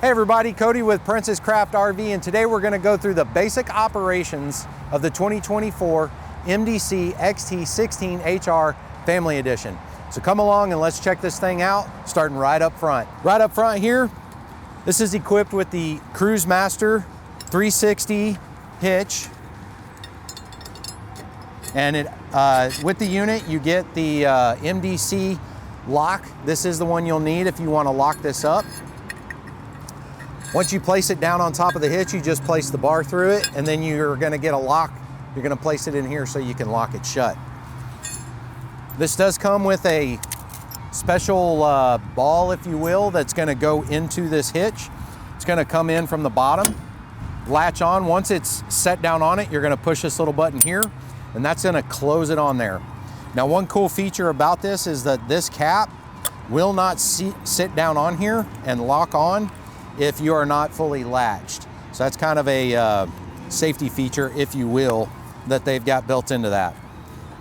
Hey everybody, Cody with Princess Craft RV, and today we're going to go through the basic operations of the 2024 MDC XT16HR Family Edition. So come along and let's check this thing out, starting right up front. Right up front here, this is equipped with the Cruisemaster 360 hitch. And with the unit, you get the MDC lock. This is the one you'll need if you want to lock this up. Once you place it down on top of the hitch, you just place the bar through it, and then you're going to get a lock. You're going to place it in here so you can lock it shut. This does come with a special ball, if you will, that's going to go into this hitch. It's going to come in from the bottom, latch on. Once it's set down on it, you're going to push this little button here, and that's going to close it on there. Now, one cool feature about this is that this cap will not sit down on here and lock on if you are not fully latched. So that's kind of a safety feature, if you will, that they've got built into that.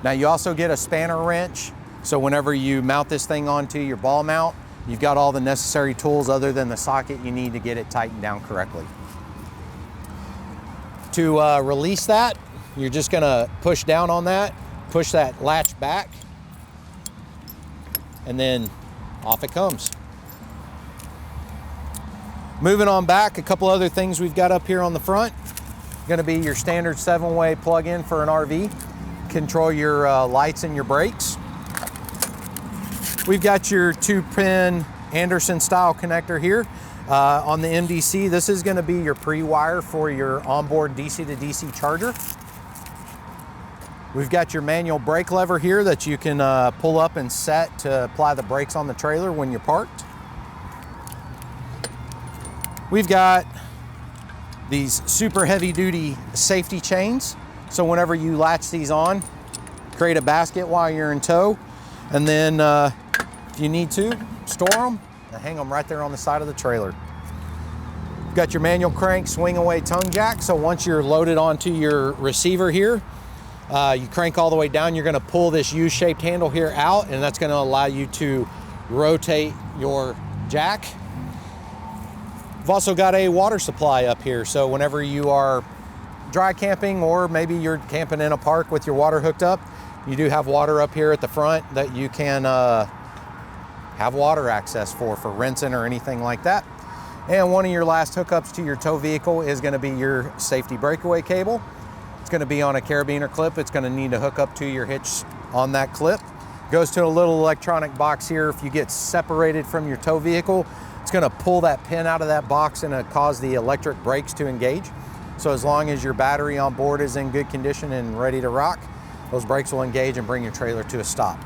Now you also get a spanner wrench, so whenever you mount this thing onto your ball mount, you've got all the necessary tools other than the socket you need to get it tightened down correctly. To release that, you're just gonna push down on that, push that latch back, and then off it comes. Moving on back, a couple other things we've got up here on the front. Gonna be your standard 7-way plug-in for an RV. Control your lights and your brakes. We've got your 2-pin Anderson style connector here. On the MDC, this is gonna be your pre-wire for your onboard DC to DC charger. We've got your manual brake lever here that you can pull up and set to apply the brakes on the trailer when you're parked. We've got these super heavy duty safety chains. So whenever you latch these on, create a basket while you're in tow. And then if you need to, store them and hang them right there on the side of the trailer. You've got your manual crank swing away tongue jack. So once you're loaded onto your receiver here, you crank all the way down, you're gonna pull this U-shaped handle here out, and that's gonna allow you to rotate your jack. We've also got a water supply up here, so whenever you are dry camping, or maybe you're camping in a park with your water hooked up, you do have water up here at the front that you can have water access for rinsing or anything like that. And one of your last hookups to your tow vehicle is gonna be your safety breakaway cable. It's gonna be on a carabiner clip. It's gonna need to hook up to your hitch on that clip. Goes to a little electronic box here. If you get separated from your tow vehicle, it's gonna pull that pin out of that box and cause the electric brakes to engage. So as long as your battery on board is in good condition and ready to rock, those brakes will engage and bring your trailer to a stop.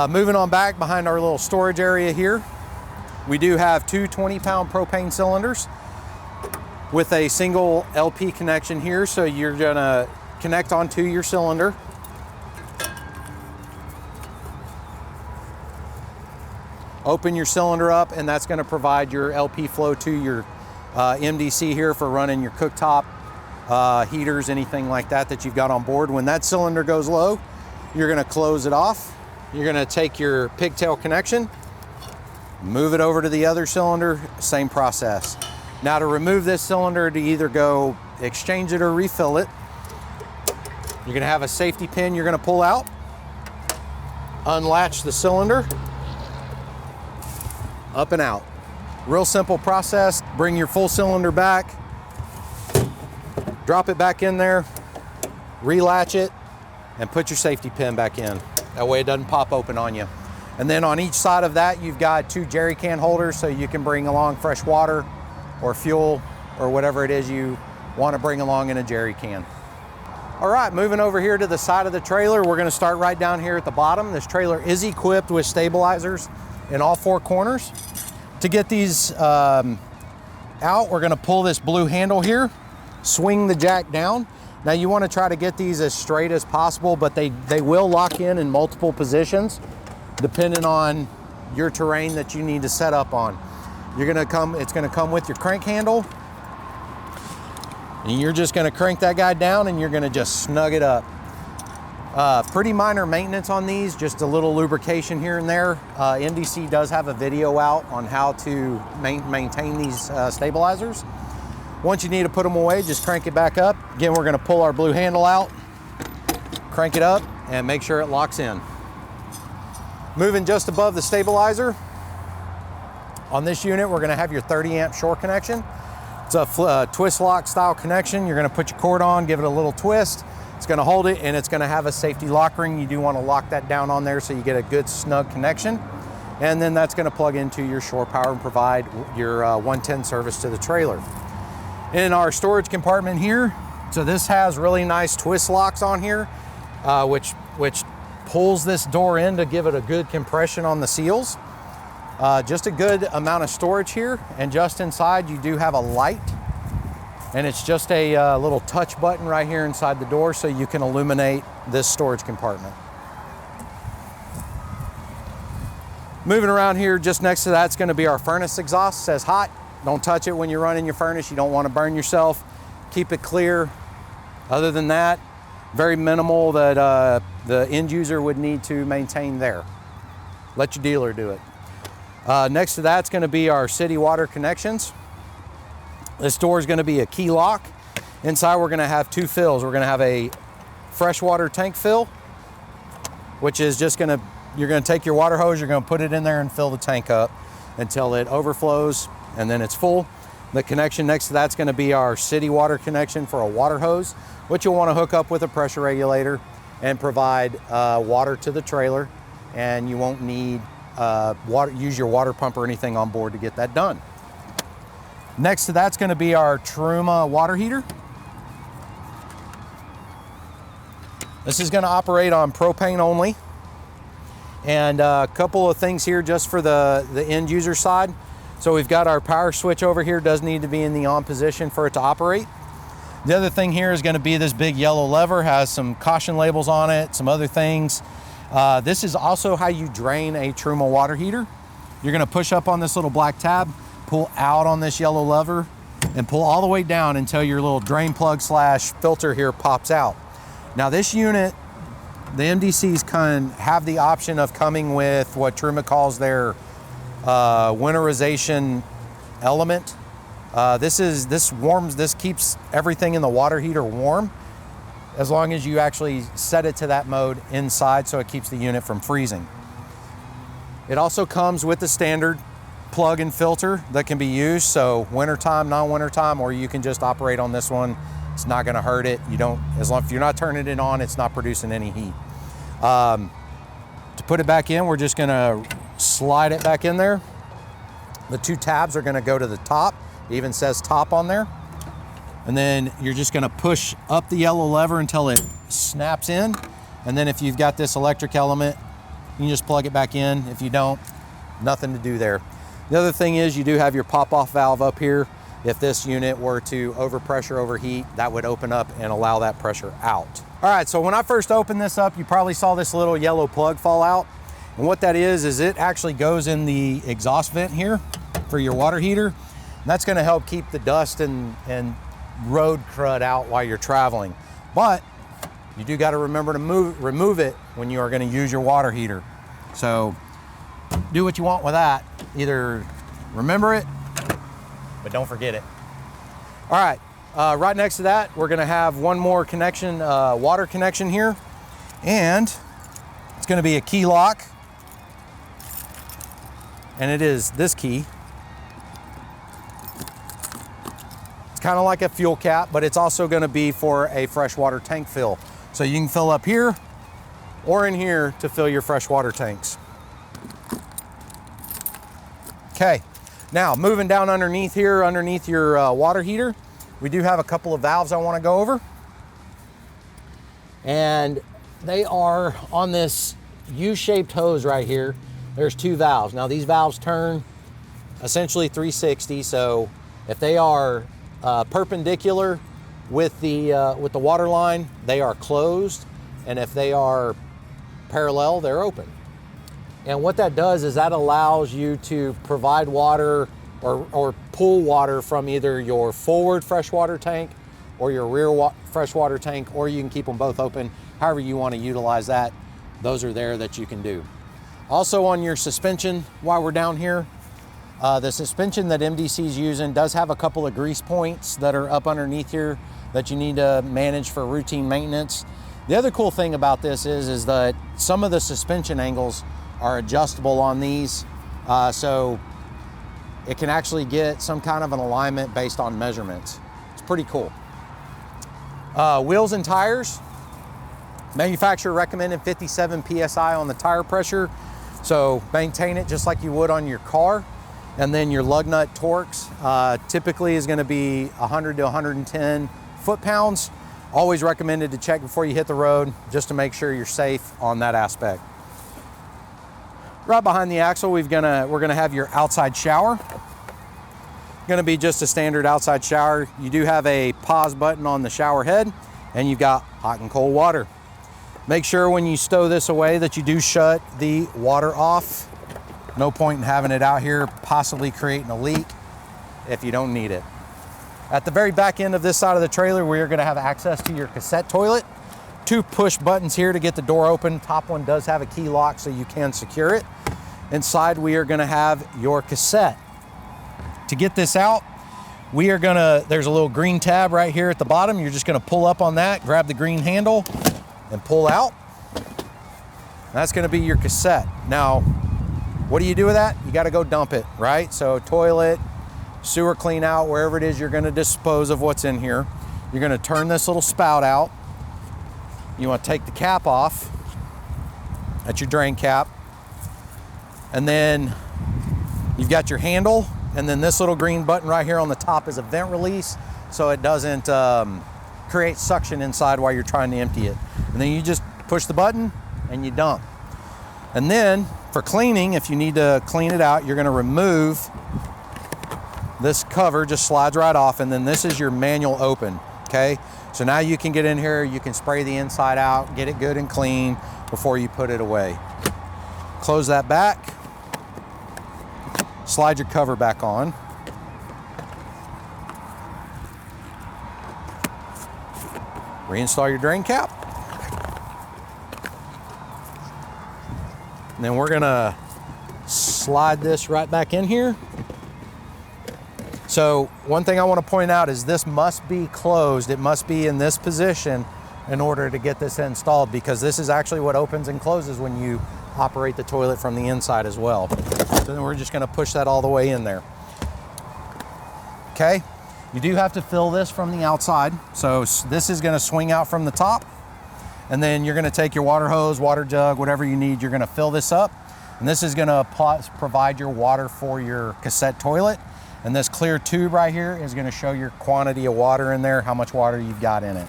Moving on back behind our little storage area here, we do have two 20-pound propane cylinders with a single LP connection here. So you're gonna connect onto your cylinder. Open your cylinder up, and that's gonna provide your LP flow to your MDC here for running your cooktop, heaters, anything like that that you've got on board. When that cylinder goes low, you're gonna close it off. You're gonna take your pigtail connection, move it over to the other cylinder, same process. Now to remove this cylinder, to either go exchange it or refill it, you're gonna have a safety pin you're gonna pull out, unlatch the cylinder, up and out. Real simple process. Bring your full cylinder back, drop it back in there, relatch it, and put your safety pin back in. That way it doesn't pop open on you. And then on each side of that, you've got 2 jerry can holders, so you can bring along fresh water or fuel or whatever it is you want to bring along in a jerry can. All right, moving over here to the side of the trailer, we're gonna start right down here at the bottom. This trailer is equipped with stabilizers in all 4 corners. To get these out, we're gonna pull this blue handle here, swing the jack down. Now you wanna try to get these as straight as possible, but they will lock in multiple positions depending on your terrain that you need to set up on. It's gonna come with your crank handle, and you're just gonna crank that guy down, and you're gonna just snug it up. Pretty minor maintenance on these, just a little lubrication here and there. MDC does have a video out on how to maintain these stabilizers. Once you need to put them away, just crank it back up. Again, we're gonna pull our blue handle out, crank it up, and make sure it locks in. Moving just above the stabilizer, on this unit, we're gonna have your 30 amp shore connection. It's a twist lock style connection. You're gonna put your cord on, give it a little twist. It's gonna hold it, and it's gonna have a safety lock ring. You do wanna lock that down on there so you get a good snug connection. And then that's gonna plug into your shore power and provide your 110 service to the trailer. In our storage compartment here, so this has really nice twist locks on here, which pulls this door in to give it a good compression on the seals. Just a good amount of storage here, and just inside you do have a light, and it's just a little touch button right here inside the door so you can illuminate this storage compartment. Moving around here, just next to that's going to be our furnace exhaust. It says hot. Don't touch it when you're running your furnace. You don't want to burn yourself. Keep it clear. Other than that, very minimal that the end user would need to maintain there. Let your dealer do it. Next to that's going to be our city water connections. This door is going to be a key lock. Inside we're going to have two fills. We're going to have a freshwater tank fill, which is just going to, you're going to take your water hose, you're going to put it in there and fill the tank up until it overflows, and then it's full. The connection next to that's going to be our city water connection for a water hose, which you'll want to hook up with a pressure regulator and provide water to the trailer, and you won't need use your water pump or anything on board to get that done. Next to that's going to be our Truma water heater. This is going to operate on propane only. And a couple of things here just for the end user side. So we've got our power switch over here, does need to be in the on position for it to operate. The other thing here is going to be this big yellow lever, has some caution labels on it, some other things. This is also how you drain a Truma water heater. You're going to push up on this little black tab, pull out on this yellow lever, and pull all the way down until your little drain plug slash filter here pops out. Now this unit, the MDCs can have the option of coming with what Truma calls their winterization element. This keeps everything in the water heater warm as long as you actually set it to that mode inside, so it keeps the unit from freezing. It also comes with the standard plug and filter that can be used, so wintertime, non-wintertime, or you can just operate on this one. It's not gonna hurt it. As long as you're not turning it on, it's not producing any heat. To put it back in, we're just gonna slide it back in there. The two tabs are gonna go to the top. It even says top on there. And then you're just gonna push up the yellow lever until it snaps in. And then if you've got this electric element, you can just plug it back in. If you don't, nothing to do there. The other thing is you do have your pop-off valve up here. If this unit were to overpressure, overheat, that would open up and allow that pressure out. All right, so when I first opened this up, you probably saw this little yellow plug fall out. And what that is it actually goes in the exhaust vent here for your water heater. And that's gonna help keep the dust and road crud out while you're traveling. But you do gotta remember to remove it when you are gonna use your water heater. So do what you want with that. Either remember it, but don't forget it. All right, right next to that, we're gonna have one more connection, water connection here. And it's gonna be a key lock. And it is this key. It's kind of like a fuel cap, but it's also gonna be for a freshwater tank fill. So you can fill up here or in here to fill your freshwater tanks. Okay, now moving down underneath here, underneath your water heater, we do have a couple of valves I wanna go over. And they are on this U-shaped hose right here. There's two valves. Now these valves turn essentially 360, so if they are perpendicular with the water line, they are closed, and if they are parallel, they're open. And what that does is that allows you to provide water or pull water from either your forward freshwater tank or your rear freshwater tank, or you can keep them both open. However you want to utilize that, those are there that you can do. Also on your suspension, while we're down here, the suspension that MDC is using does have a couple of grease points that are up underneath here that you need to manage for routine maintenance. The other cool thing about this is that some of the suspension angles are adjustable on these, so it can actually get some kind of an alignment based on measurements. It's pretty cool. Wheels and tires. Manufacturer recommended 57 PSI on the tire pressure, so maintain it just like you would on your car. And then your lug nut torques typically is going to be 100 to 110 foot-pounds. Always recommended to check before you hit the road just to make sure you're safe on that aspect. Right behind the axle, we're gonna have your outside shower. Gonna be just a standard outside shower. You do have a pause button on the shower head, and you've got hot and cold water. Make sure when you stow this away that you do shut the water off. No point in having it out here possibly creating a leak if you don't need it. At the very back end of this side of the trailer, we're gonna have access to your cassette toilet. 2 push buttons here to get the door open. Top one does have a key lock so you can secure it. Inside, we are gonna have your cassette. To get this out, there's a little green tab right here at the bottom. You're just gonna pull up on that, grab the green handle, and pull out. That's gonna be your cassette. Now, what do you do with that? You gotta go dump it, right? So toilet, sewer clean out, wherever it is you're gonna dispose of what's in here. You're gonna turn this little spout out. You wanna take the cap off. That's your drain cap. And then you've got your handle, and then this little green button right here on the top is a vent release, so it doesn't create suction inside while you're trying to empty it. And then you just push the button and you dump. And then for cleaning, if you need to clean it out, you're gonna remove this cover, just slides right off, and then this is your manual open, okay? So now you can get in here, you can spray the inside out, get it good and clean before you put it away. Close that back, slide your cover back on. Reinstall your drain cap. And then we're gonna slide this right back in here. So one thing I want to point out is this must be closed. It must be in this position in order to get this installed, because this is actually what opens and closes when you operate the toilet from the inside as well. So then we're just going to push that all the way in there. Okay, you do have to fill this from the outside. So this is going to swing out from the top, and then you're going to take your water hose, water jug, whatever you need, you're going to fill this up, and this is going to provide your water for your cassette toilet. And this clear tube right here is gonna show your quantity of water in there, how much water you've got in it.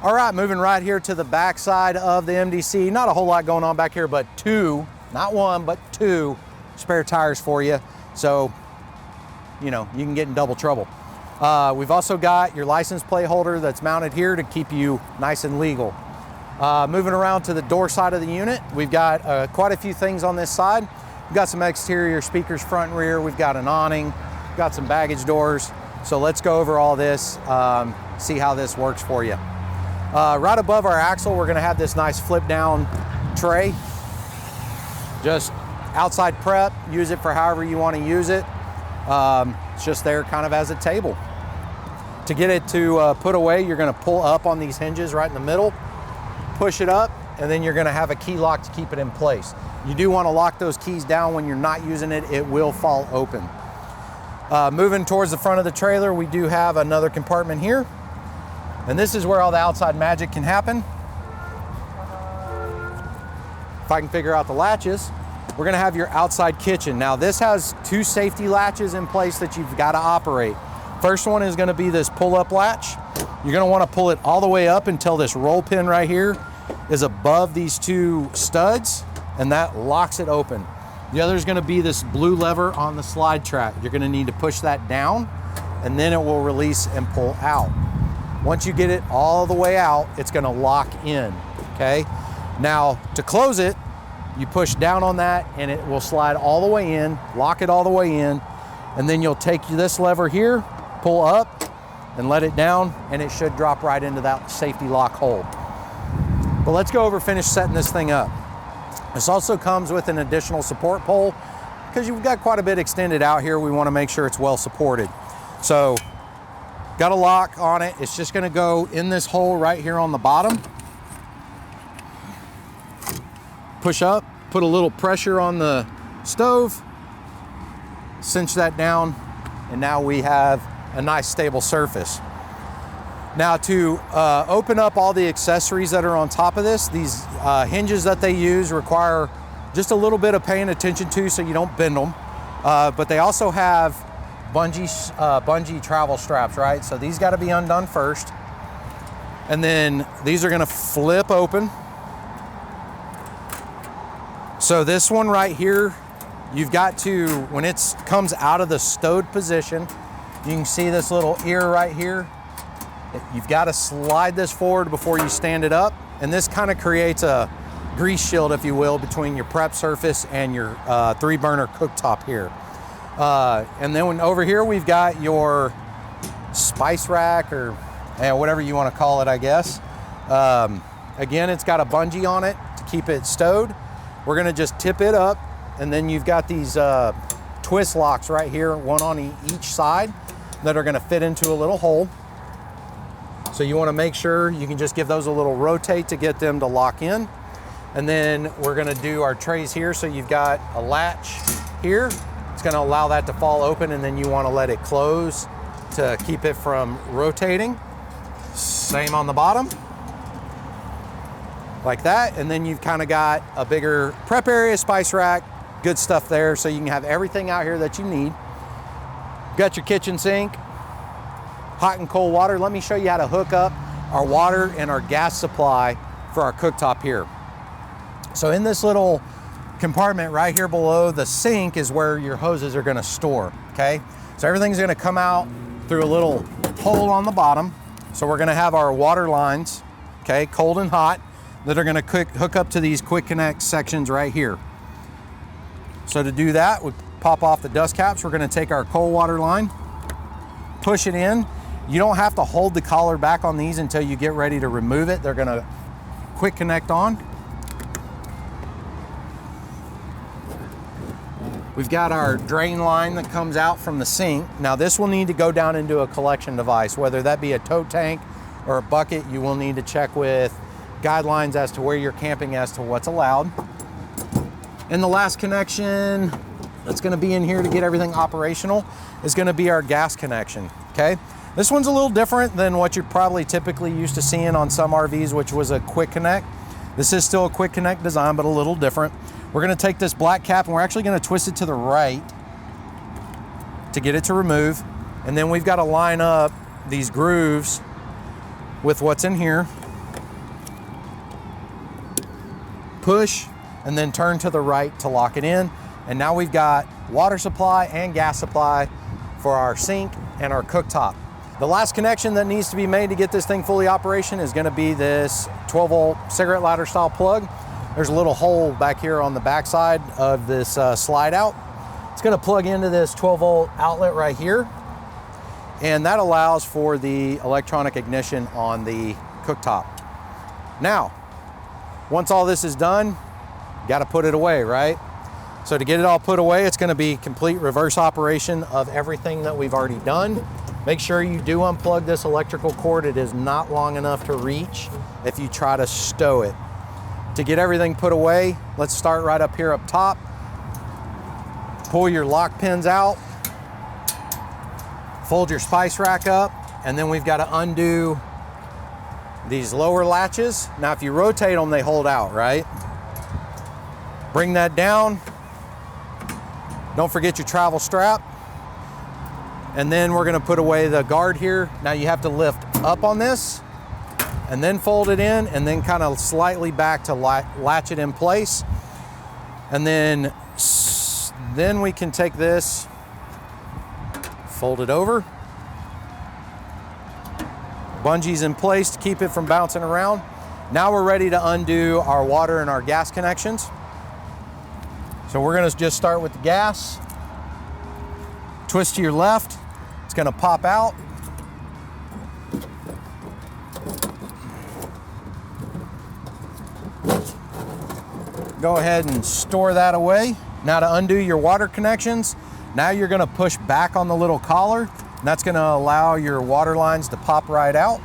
All right, moving right here to the back side of the MDC. Not a whole lot going on back here, but 2, not 1, but 2 spare tires for you. So, you know, you can get in double trouble. We've also got your license plate holder that's mounted here to keep you nice and legal. Moving around to the door side of the unit, we've got quite a few things on this side. We've got some exterior speakers front and rear. We've got an awning. Got some baggage doors. So let's go over all this, see how this works for you. Right above our axle, we're gonna have this nice flip down tray. Just outside prep, use it for however you wanna use it. It's just there kind of as a table. To get it to put away, you're gonna pull up on these hinges right in the middle, push it up, and then you're gonna have a key lock to keep it in place. You do wanna lock those keys down when you're not using it. It will fall open. Moving towards the front of the trailer, we do have another compartment here. And this is where all the outside magic can happen. If I can figure out the latches, we're gonna have your outside kitchen. Now this has 2 safety latches in place that you've gotta operate. First one is gonna be this pull-up latch. You're gonna wanna pull it all the way up until this roll pin right here is above these 2 studs, and that locks it open. The other is gonna be this blue lever on the slide track. You're gonna need to push that down, and then it will release and pull out. Once you get it all the way out, it's gonna lock in, okay? Now, to close it, you push down on that, and it will slide all the way in, lock it all the way in, and then you'll take this lever here, pull up, and let it down, and it should drop right into that safety lock hole. But let's go over, finish setting this thing up. This also comes with an additional support pole because you've got quite a bit extended out here. We want to make sure it's well supported. So got a lock on it. It's just going to go in this hole right here on the bottom. Push up, put a little pressure on the stove, cinch that down, and now we have a nice stable surface. Now to open up all the accessories that are on top of this, these hinges that they use require just a little bit of paying attention to so you don't bend them. But they also have bungee travel straps, right? So these got to be undone first. And then these are going to flip open. So this one right here, you've got to, when it comes out of the stowed position, you can see this little ear right here. You've got to slide this forward before you stand it up. And this kind of creates a grease shield, if you will, between your prep surface and your 3-burner cooktop here. And then over here, we've got your spice rack or whatever you want to call it, I guess. Again, it's got a bungee on it to keep it stowed. We're going to just tip it up, and then you've got these twist locks right here, one on each side, that are going to fit into a little hole. So you want to make sure you can just give those a little rotate to get them to lock in. And then we're going to do our trays here. So you've got a latch here. It's going to allow that to fall open, and then you want to let it close to keep it from rotating. Same on the bottom, like that. And then you've kind of got a bigger prep area, spice rack, good stuff there. So you can have everything out here that you need. Got your kitchen sink, hot and cold water. Let me show you how to hook up our water and our gas supply for our cooktop here. So in this little compartment right here below the sink is where your hoses are going to store, okay? So everything's going to come out through a little hole on the bottom. So we're going to have our water lines, okay, cold and hot, that are going to hook up to these quick connect sections right here. So to do that, we pop off the dust caps. We're going to take our cold water line, push it in. You don't have to hold the collar back on these until you get ready to remove it. They're going to quick connect on. We've got our drain line that comes out from the sink. Now this will need to go down into a collection device, whether that be a tote tank or a bucket. You will need to check with guidelines as to where you're camping as to what's allowed. And the last connection that's gonna be in here to get everything operational is gonna be our gas connection, okay? This one's a little different than what you're probably typically used to seeing on some RVs, which was a quick connect. This is still a quick connect design, but a little different. We're gonna take this black cap and we're actually gonna twist it to the right to get it to remove. And then we've got to line up these grooves with what's in here. Push, and then turn to the right to lock it in. And now we've got water supply and gas supply for our sink and our cooktop. The last connection that needs to be made to get this thing fully operational is gonna be this 12-volt cigarette lighter style plug. There's a little hole back here on the backside of this slide out. It's gonna plug into this 12-volt outlet right here. And that allows for the electronic ignition on the cooktop. Now, once all this is done, you gotta put it away, right? So to get it all put away, it's gonna be complete reverse operation of everything that we've already done. Make sure you do unplug this electrical cord. It is not long enough to reach if you try to stow it. To get everything put away, let's start right up here up top. Pull your lock pins out, fold your spice rack up, and then we've got to undo these lower latches. Now if you rotate them, they hold out, right? Bring that down. Don't forget your travel strap. And then we're gonna put away the guard here. Now you have to lift up on this and then fold it in and then kind of slightly back to latch it in place. And then we can take this, fold it over. Bungee's in place to keep it from bouncing around. Now we're ready to undo our water and our gas connections. So we're gonna just start with the gas. Twist to your left, it's gonna pop out. Go ahead and store that away. Now to undo your water connections, now you're gonna push back on the little collar, and that's gonna allow your water lines to pop right out.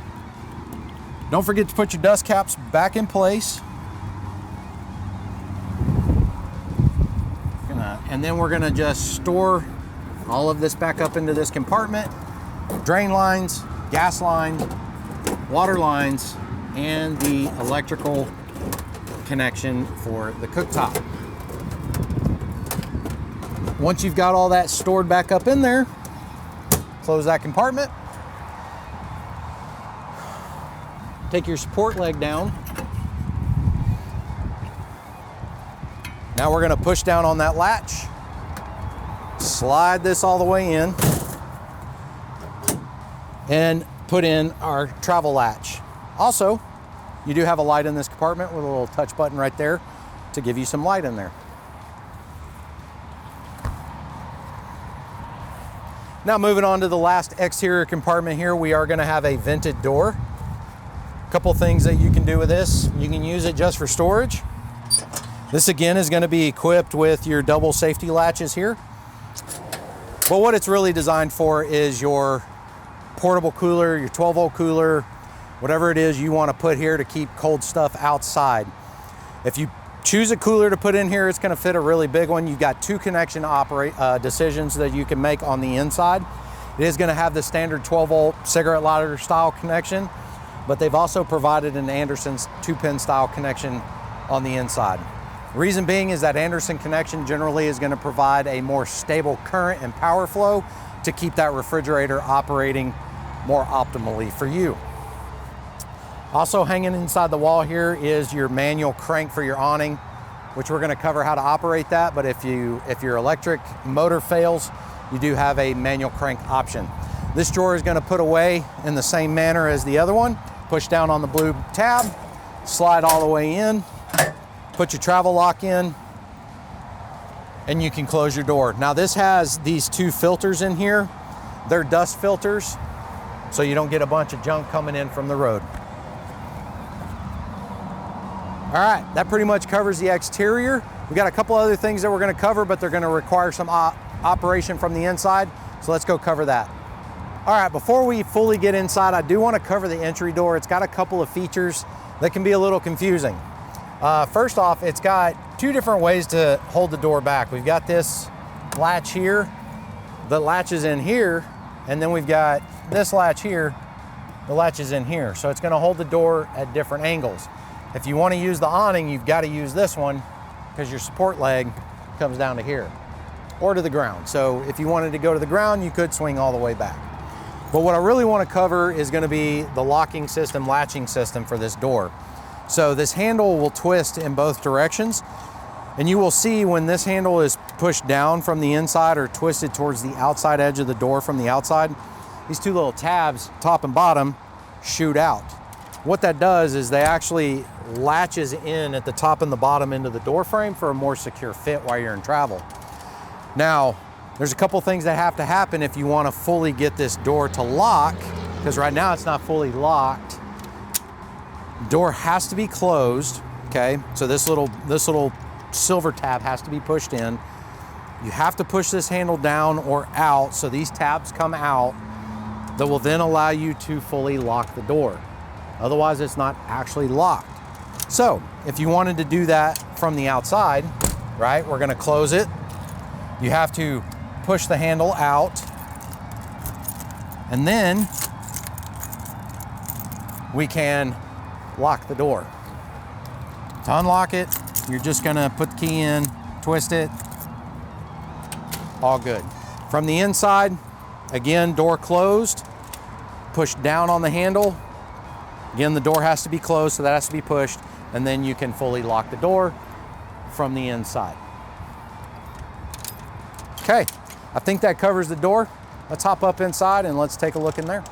Don't forget to put your dust caps back in place. And then we're gonna just store all of this back up into this compartment. Drain lines, gas line, water lines, and the electrical connection for the cooktop. Once you've got all that stored back up in there, close that compartment. Take your support leg down. Now we're gonna push down on that latch, slide this all the way in, and put in our travel latch. Also, you do have a light in this compartment with a little touch button right there to give you some light in there. Now moving on to the last exterior compartment here, we are gonna have a vented door. A couple things that you can do with this. You can use it just for storage. This again is gonna be equipped with your double safety latches here. But what it's really designed for is your portable cooler, your 12-volt cooler, whatever it is you wanna put here to keep cold stuff outside. If you choose a cooler to put in here, it's gonna fit a really big one. You've got two connection decisions that you can make on the inside. It is gonna have the standard 12-volt cigarette lighter style connection, but they've also provided an Anderson's 2-pin style connection on the inside. Reason being is that Anderson connection generally is going to provide a more stable current and power flow to keep that refrigerator operating more optimally for you. Also hanging inside the wall here is your manual crank for your awning, which we're going to cover how to operate that, but if your electric motor fails, you do have a manual crank option. This drawer is going to put away in the same manner as the other one. Push down on the blue tab, slide all the way in, put your travel lock in, and you can close your door. Now this has these two filters in here. They're dust filters, so you don't get a bunch of junk coming in from the road. All right, that pretty much covers the exterior. We got a couple other things that we're gonna cover, but they're gonna require some operation from the inside, so let's go cover that. All right, before we fully get inside, I do wanna cover the entry door. It's got a couple of features that can be a little confusing. First off, it's got two different ways to hold the door back. We've got this latch here, the latch is in here, and then we've got this latch here, the latch is in here. So it's gonna hold the door at different angles. If you wanna use the awning, you've gotta use this one because your support leg comes down to here or to the ground. So if you wanted to go to the ground, you could swing all the way back. But what I really wanna cover is gonna be the locking system, latching system for this door. So this handle will twist in both directions, and you will see when this handle is pushed down from the inside or twisted towards the outside edge of the door from the outside, these two little tabs, top and bottom, shoot out. What that does is they actually latches in at the top and the bottom end of the door frame for a more secure fit while you're in travel. Now, there's a couple things that have to happen if you want to fully get this door to lock, because right now it's not fully locked. Door has to be closed, okay? So this little silver tab has to be pushed in. You have to push this handle down or out so these tabs come out that will then allow you to fully lock the door. Otherwise, it's not actually locked. So if you wanted to do that from the outside, right, we're gonna close it. You have to push the handle out, and then we can lock the door. To unlock it, you're just gonna put the key in, twist it, all good. From the inside, again, door closed, push down on the handle. Again, the door has to be closed, so that has to be pushed, and then you can fully lock the door from the inside. Okay, I think that covers the door. Let's hop up inside and let's take a look in there.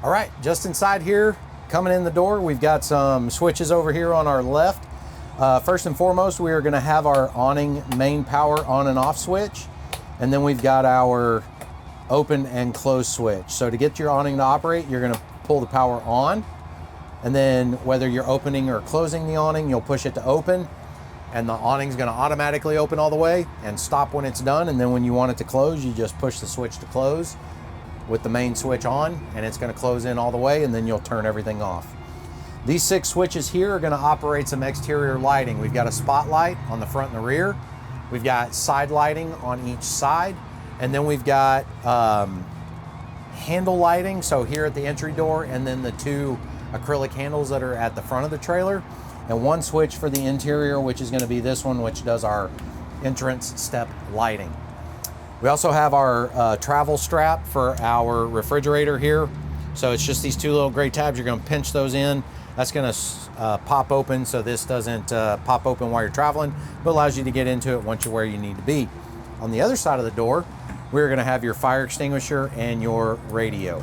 All right, just inside here, coming in the door, we've got some switches over here on our left. First and foremost, we are gonna have our awning main power on and off switch. And then we've got our open and close switch. So to get your awning to operate, you're gonna pull the power on. And then whether you're opening or closing the awning, you'll push it to open. and the awning's gonna automatically open all the way and stop when it's done. And then when you want it to close, you just push the switch to close with the main switch on, and it's gonna close in all the way, and then you'll turn everything off. These 6 switches here are gonna operate some exterior lighting. We've got a spotlight on the front and the rear. We've got side lighting on each side. And then we've got handle lighting, so here at the entry door, and then the 2 acrylic handles that are at the front of the trailer, and 1 switch for the interior, which is going to be this one, which does our entrance step lighting. We also have our travel strap for our refrigerator here. So it's just these 2 little gray tabs. You're going to pinch those in. That's going to pop open, so this doesn't pop open while you're traveling, but allows you to get into it once you're where you need to be. On the other side of the door, we're going to have your fire extinguisher and your radio.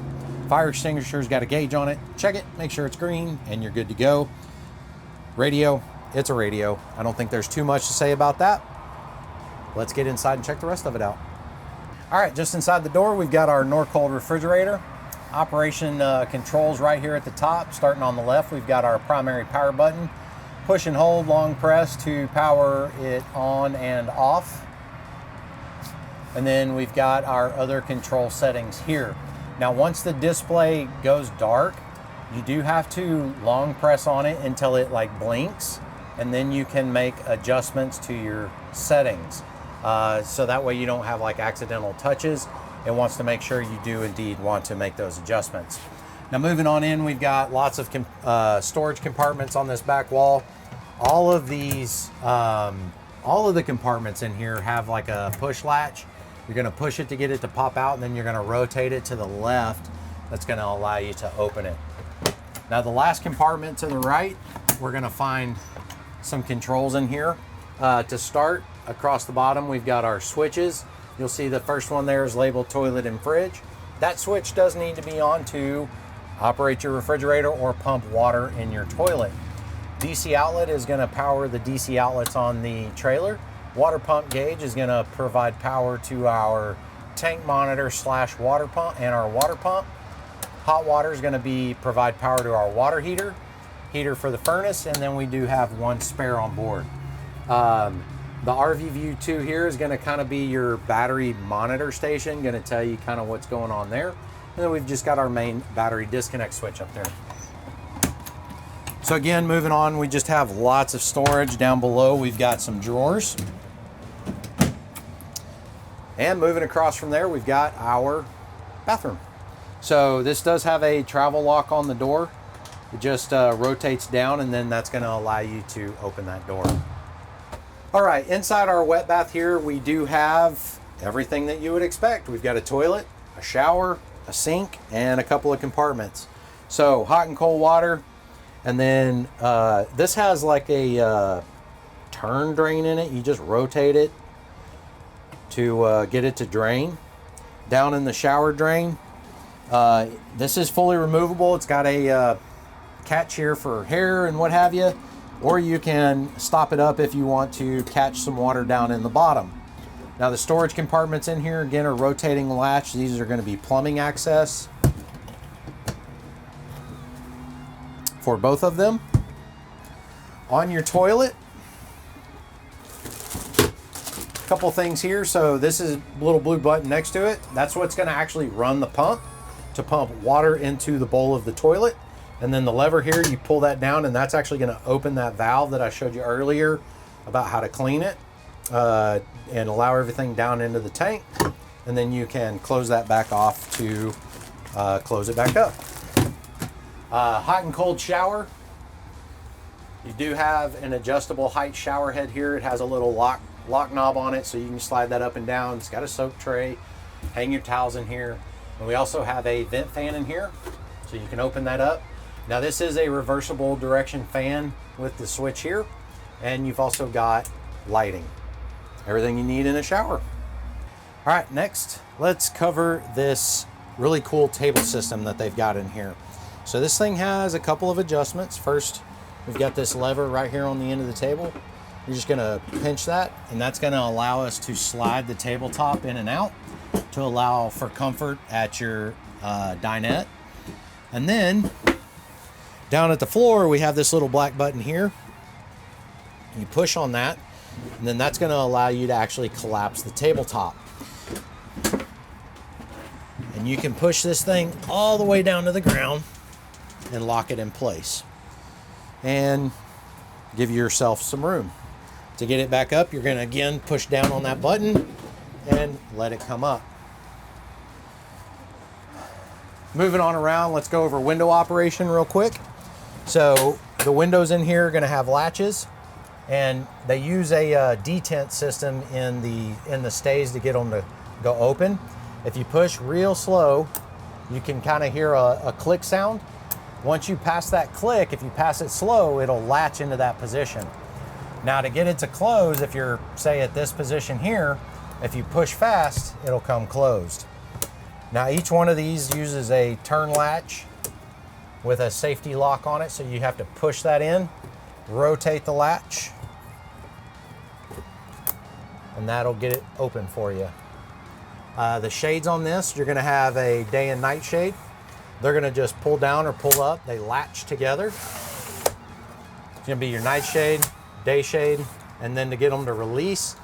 Fire extinguisher's got a gauge on it. Check it, make sure it's green, and you're good to go. Radio, it's a radio. I don't think there's too much to say about that. Let's get inside and check the rest of it out. All right, just inside the door, we've got our Norcold refrigerator. Operation controls right here at the top. Starting on the left, we've got our primary power button. Push and hold, long press to power it on and off. And then we've got our other control settings here. Now, once the display goes dark, you do have to long press on it until it like blinks, and then you can make adjustments to your settings. So that way you don't have like accidental touches. It wants to make sure you do indeed want to make those adjustments. Now, moving on in, we've got lots of storage compartments on this back wall. All of these, all of the compartments in here have like a push latch. You're gonna push it to get it to pop out, and then you're gonna rotate it to the left. That's gonna allow you to open it. Now, the last compartment to the right, we're gonna find some controls in here. To start, across the bottom, we've got our switches. You'll see the first one there is labeled toilet and fridge. That switch does need to be on to operate your refrigerator or pump water in your toilet. DC outlet is gonna power the DC outlets on the trailer. Water pump gauge is going to provide power to our tank monitor / water pump and our water pump. Hot water is going to provide power to our water heater for the furnace, and then we do have 1 spare on board. The RV View 2 here is going to kind of be your battery monitor station, going to tell you kind of what's going on there. And then we've just got our main battery disconnect switch up there. So again, moving on, we just have lots of storage. Down below, we've got some drawers. And moving across from there, we've got our bathroom. So this does have a travel lock on the door. It just rotates down, and then that's gonna allow you to open that door. All right, inside our wet bath here, we do have everything that you would expect. We've got a toilet, a shower, a sink, and a couple of compartments. So hot and cold water. And then this has like a turn drain in it. You just rotate it to get it to drain. Down in the shower drain, this is fully removable. It's got a catch here for hair and what have you, or you can stop it up if you want to catch some water down in the bottom. Now, the storage compartments in here again are rotating latch. These are going to be plumbing access for both of them. On your toilet, a couple things here. So this is a little blue button next to it. That's what's going to actually run the pump to pump water into the bowl of the toilet. And then the lever here, you pull that down, and that's actually going to open that valve that I showed you earlier about how to clean it and allow everything down into the tank. And then you can close that back off to close it back up. Hot and cold shower. You do have an adjustable height shower head here. It has a little lock knob on it, so you can slide that up and down. It's got a soap tray. Hang your towels in here. And we also have a vent fan in here, so you can open that up. Now, this is a reversible direction fan with the switch here, and you've also got lighting. Everything you need in a shower. All right, next, let's cover this really cool table system that they've got in here. So this thing has a couple of adjustments. First, we've got this lever right here on the end of the table. You're just gonna pinch that, and that's gonna allow us to slide the tabletop in and out to allow for comfort at your dinette. And then down at the floor, we have this little black button here. You push on that, and then that's going to allow you to actually collapse the tabletop. And you can push this thing all the way down to the ground and lock it in place. And give yourself some room. To get it back up, you're going to again push down on that button and let it come up. Moving on around, let's go over window operation real quick. So the windows in here are going to have latches, and they use a detent system in the stays to get them to go open. If you push real slow, you can kind of hear a click sound. Once you pass that click, if you pass it slow, it'll latch into that position. Now to get it to close, if you're, say, at this position here, if you push fast, it'll come closed. Now each one of these uses a turn latch with a safety lock on it, so you have to push that in, rotate the latch, and that'll get it open for you. The shades on this, you're gonna have a day and night shade. They're gonna just pull down or pull up. They latch together. It's gonna be your night shade, day shade, and then to get them to release,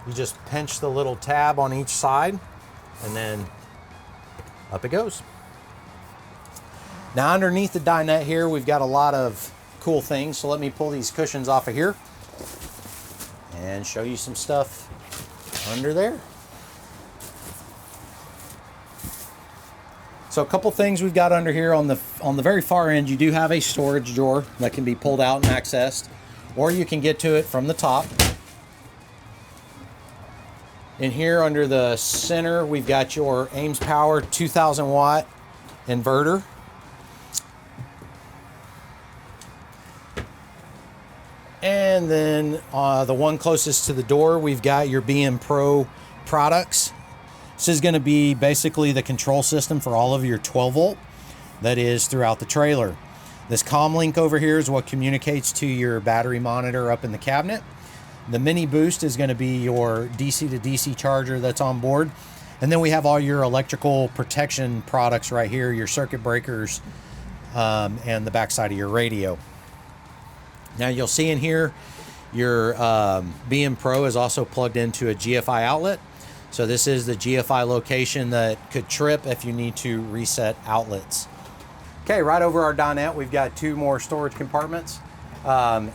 you just pinch the little tab on each side, and then up it goes. Now underneath the dinette here, we've got a lot of cool things. So let me pull these cushions off of here and show you some stuff under there. So a couple things we've got under here. On the very far end, you do have a storage drawer that can be pulled out and accessed, or you can get to it from the top. In here under the center, we've got your Ames Power 2000 watt inverter. And then the one closest to the door, we've got your BM Pro products. This is going to be basically the control system for all of your 12 volt that is throughout the trailer. This comm link over here is what communicates to your battery monitor up in the cabinet. The mini boost is going to be your DC to DC charger that's on board. And then we have all your electrical protection products right here, your circuit breakers, and the backside of your radio. Now you'll see in here, your BM Pro is also plugged into a GFI outlet. So this is the GFI location that could trip if you need to reset outlets. Okay, right over our dinette, we've got two more storage compartments.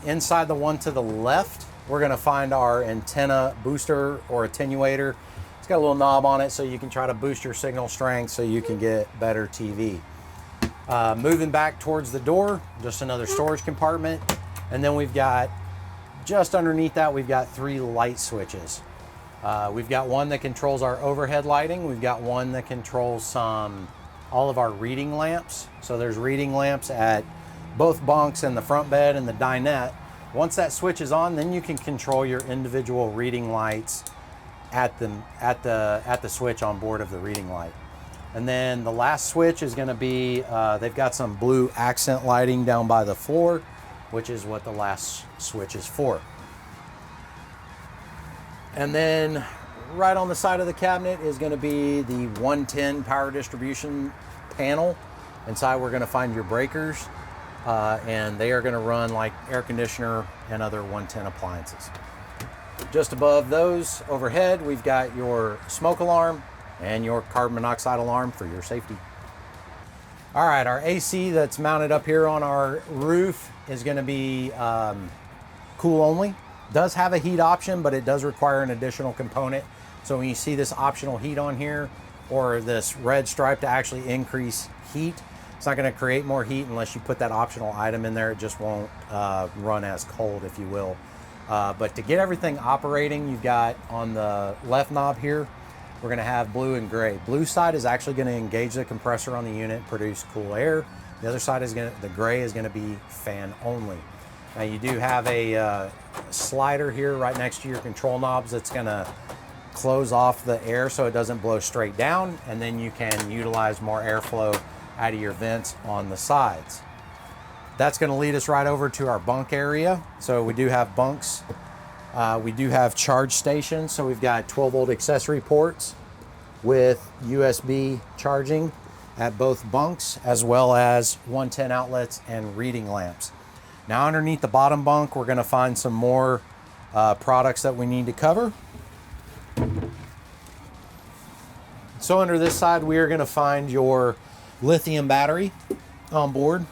Inside the one to the left, we're gonna find our antenna booster or attenuator. It's got a little knob on it so you can try to boost your signal strength so you can get better TV. Moving back towards the door, just another storage compartment. And then we've got, just underneath that, we've got 3 light switches. We've got one that controls our overhead lighting. We've got one that controls all of our reading lamps. So there's reading lamps at both bunks and the front bed and the dinette. Once that switch is on, then you can control your individual reading lights at the switch on board of the reading light. And then the last switch is going to be, they've got some blue accent lighting down by the floor, which is what the last switch is for. And then right on the side of the cabinet is going to be the 110 power distribution panel. Inside we're going to find your breakers, and they are going to run like air conditioner and other 110 appliances. Just above those overhead, we've got your smoke alarm and your carbon monoxide alarm for your safety. All right, our AC that's mounted up here on our roof is going to be cool only. Does have a heat option, but it does require an additional component. So when you see this optional heat on here, or this red stripe to actually increase heat, it's not going to create more heat unless you put that optional item in there. It just won't run as cold, if you will. But to get everything operating, you've got on the left knob here, we're going to have blue and gray. Blue side is actually going to engage the compressor on the unit, produce cool air. The other side is the gray is going to be fan only. Now you do have a slider here right next to your control knobs that's going to close off the air so it doesn't blow straight down, and then you can utilize more airflow out of your vents on the sides. That's going to lead us right over to our bunk area. So we do have bunks. We do have charge stations. So we've got 12 volt accessory ports with USB charging at both bunks, as well as 110 outlets and reading lamps. Now underneath the bottom bunk, we're going to find some more products that we need to cover. So under this side, we are going to find your lithium battery on board.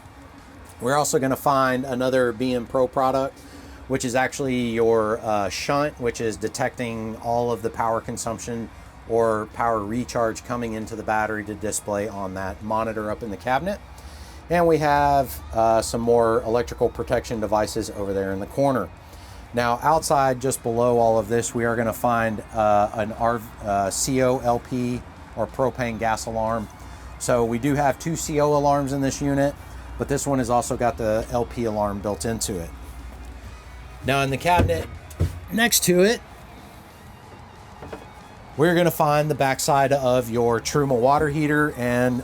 We're also going to find another BM Pro product, which is actually your shunt, which is detecting all of the power consumption or power recharge coming into the battery to display on that monitor up in the cabinet. And we have some more electrical protection devices over there in the corner. Now outside, just below all of this, we are going to find an COLP or propane gas alarm. So we do have 2 CO alarms in this unit, but this one has also got the LP alarm built into it. Now in the cabinet next to it, we're going to find the backside of your Truma water heater and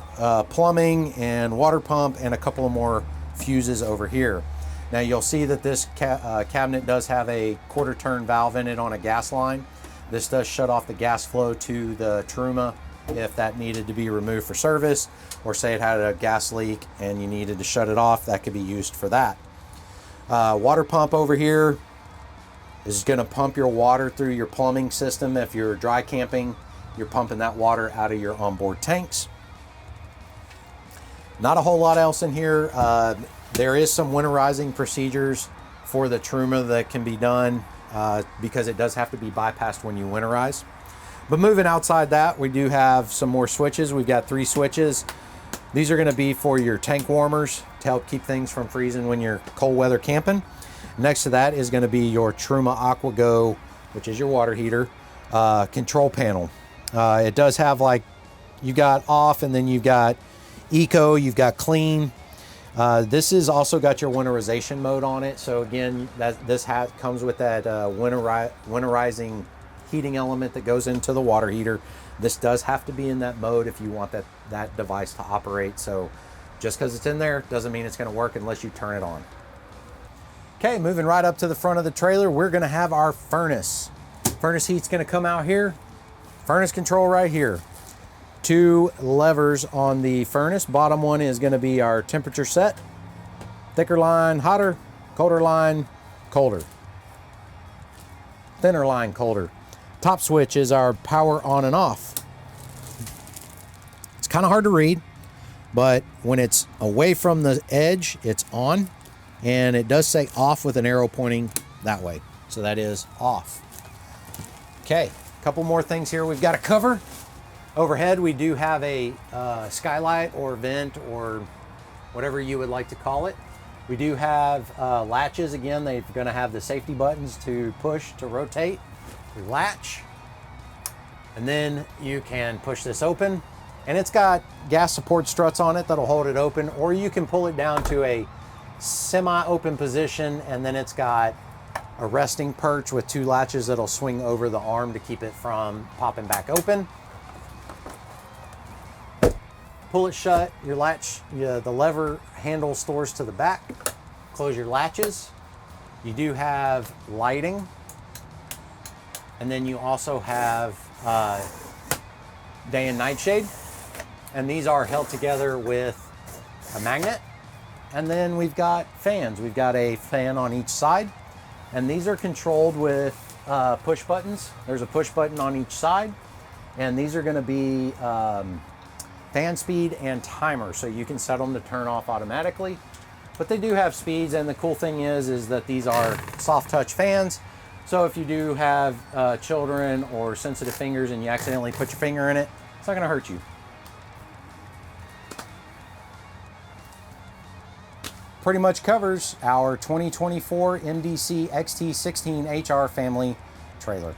plumbing and water pump and a couple of more fuses over here. Now you'll see that this cabinet does have a 1/4 turn valve in it on a gas line. This does shut off the gas flow to the Truma if that needed to be removed for service, or say it had a gas leak and you needed to shut it off, that could be used for that. Water pump over here is going to pump your water through your plumbing system. If you're dry camping, you're pumping that water out of your onboard tanks. Not a whole lot else in here. There is some winterizing procedures for the Truma that can be done because it does have to be bypassed when you winterize. But moving outside that, we do have some more switches. We've got 3 switches. These are going to be for your tank warmers to help keep things from freezing when you're cold weather camping. Next to that is going to be your Truma AquaGo, which is your water heater, control panel. It does have, like, you got off, and then you've got eco, you've got clean. This has also got your winterization mode on it. So again, this comes with that winterizing heating element that goes into the water heater. This does have to be in that mode if you want that device to operate. So just because it's in there doesn't mean it's going to work unless you turn it on. Okay, moving right up to the front of the trailer, we're going to have our furnace. Furnace heat's going to come out here. Furnace control right here. 2 levers on the furnace. Bottom one is going to be our temperature set. Thicker line, hotter. Colder line, colder. Thinner line, colder. Top switch is our power on and off. It's kind of hard to read, but when it's away from the edge, it's on, and it does say off with an arrow pointing that way. So that is off. Okay, a couple more things here we've got to cover. Overhead, we do have a skylight or vent or whatever you would like to call it. We do have latches. Again, they're going to have the safety buttons to push to rotate. You latch, and then you can push this open, and it's got gas support struts on it that'll hold it open, or you can pull it down to a semi-open position, and then it's got a resting perch with 2 latches that'll swing over the arm to keep it from popping back open. Pull it shut, your latch, the lever handle stores to the back. Close your latches. You do have lighting. And then you also have day and night shade. And these are held together with a magnet. And then we've got fans. We've got a fan on each side. And these are controlled with push buttons. There's a push button on each side. And these are going to be fan speed and timer. So you can set them to turn off automatically. But they do have speeds. And the cool thing is that these are soft touch fans. So if you do have children or sensitive fingers and you accidentally put your finger in it, it's not going to hurt you. Pretty much covers our 2024 MDC XT16HR family trailer.